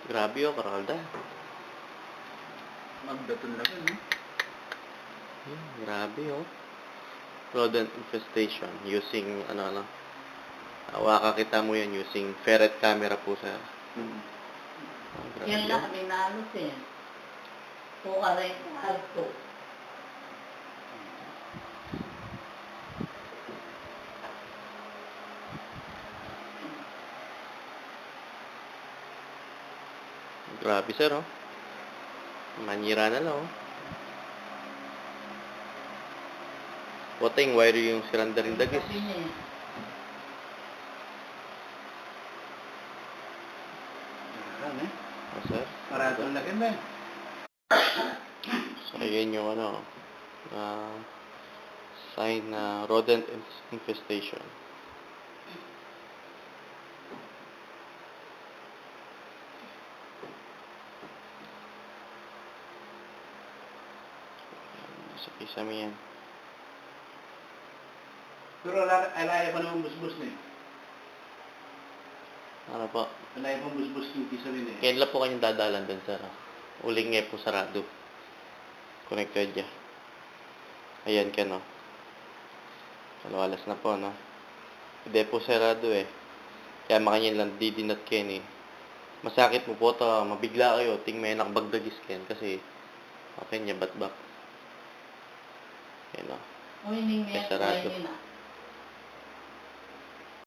Grabe oh, Carolda. Magdaton lang yun, Grabe oh. Rodent infestation using waka kita mo yan using ferret camera po sa grabe, Yan lang kami nalos eh. Puka rin alto. Grabe sir oh. Manira na lang oh. Wating wire yung siranda rin dagis. Sabi niya eh. Oh, sir. Maratong laki ba? So, yun yung sign na rodent infestation. Sa kisame yan. Pero alaya pa naman busbus na eh. Ano po? Alaya pa busbus yung kisame na eh. Kailan po kanyang dadalan dun, sir? Uling nga po sarado. Connected ya. Ayan ka, no? Kalawalas na po, no? Hindi po sarado eh. Kaya makanyan lang didinat ken eh. Masakit mo po ta, mabigla kayo. Ting may nakabagdagis ken kasi okay niya batbak. Ayan, no? Uy, ning Sarado. niya,